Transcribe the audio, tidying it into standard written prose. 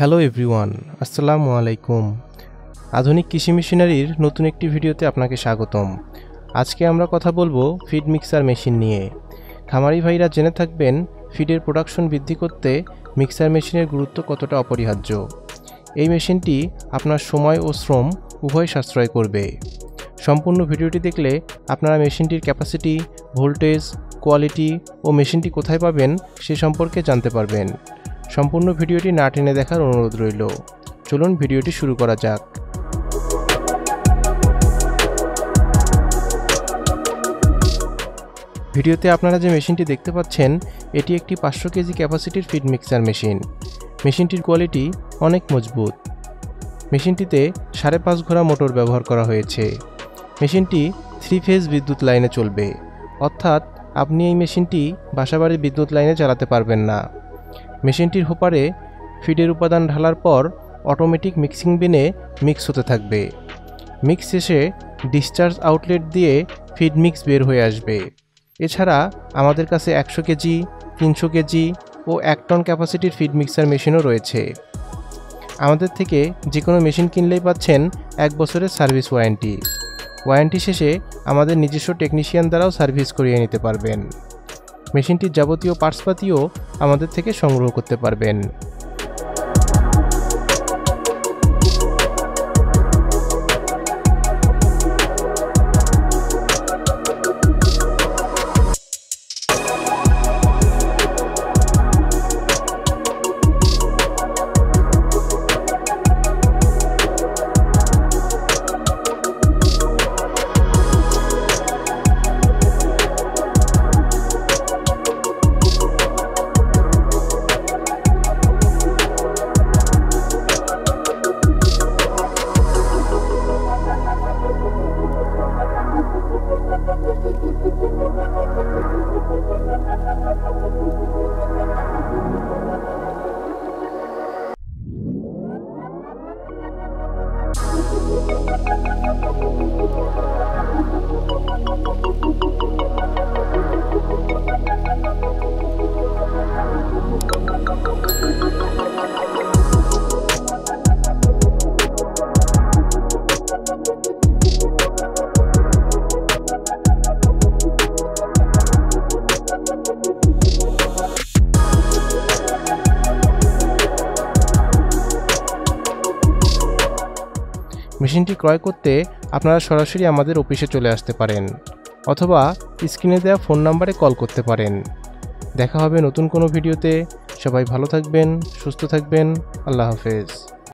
Hello everyone, আসসালামু আলাইকুম। আধুনিক কৃষি মেশিনারির নতুন একটি ভিডিওতে আপনাকে স্বাগতম। আজকে আমরা কথা বলবো ফিড মিক্সার মেশিন নিয়ে। খামারি ভাইরা জেনে থাকবেন ফিডের প্রোডাকশন বৃদ্ধি করতে মিক্সার মেশিনের গুরুত্ব কতটা অপরিহার্য। এই মেশিনটি আপনার সময় ও শ্রম উভয় সাশ্রয় করবে। সম্পূর্ণ ভিডিওটি দেখলে আপনারা মেশিনটির ক্যাপাসিটি, ভোল্টেজ, কোয়ালিটি ও মেশিনটি কোথায় পাবেন সে সম্পর্কে জানতে পারবেন। সম্পূর্ণ ভিডিওটি না টেনে দেখার অনুরোধ রইল। চলুন ভিডিওটি শুরু করা যাক। ভিডিওতে আপনারা যে মেশিনটি দেখতে পাচ্ছেন এটি একটি 500 কেজি ক্যাপাসিটির ফিড মিক্সার মেশিন। মেশিনটির কোয়ালিটি অনেক মজবুত। মেশিনটিতে 5.5 ঘোড়া মোটর ব্যবহার করা হয়েছে। মেশিনটি 3 ফেজ বিদ্যুৎ লাইনে চলবে, অর্থাৎ আপনি এই মেশিনটি বাসাবাড়ির বিদ্যুৎ লাইনে চালাতে পারবেন না। মেশিনটির হোপারে ফিডের উপাদান ঢালার পর অটোমেটিক মিক্সিং বিনে মিক্স হতে থাকবে। মিক্স শেষে ডিসচার্জ আউটলেট দিয়ে ফিড মিক্স বের হয়ে আসবে। এছাড়া আমাদের কাছে 100 কেজি, 300 কেজি ও 1 টন ক্যাপাসিটির ফিড মিক্সার মেশিনও রয়েছে। আমাদের থেকে যে কোনো মেশিন কিনলেই পাচ্ছেন 1 বছরের সার্ভিস ওয়ারেন্টি। ওয়ারেন্টি শেষে আমাদের নিজস্ব টেকনিশিয়ান দ্বারাও সার্ভিস করিয়ে নিতে পারবেন। মেশিনটির যাবতীয় পার্টসপাতিও আমাদের থেকে সংগ্রহ করতে পারবেন। মেশিনটি ক্রয় করতে আপনারা সরাসরি আমাদের অফিসে চলে আসতে পারেন অথবা স্ক্রিনে দেওয়া ফোন নম্বরে কল করতে পারেন। দেখা হবে নতুন কোনো ভিডিওতে। সবাই ভালো থাকবেন, সুস্থ থাকবেন। আল্লাহ হাফেজ।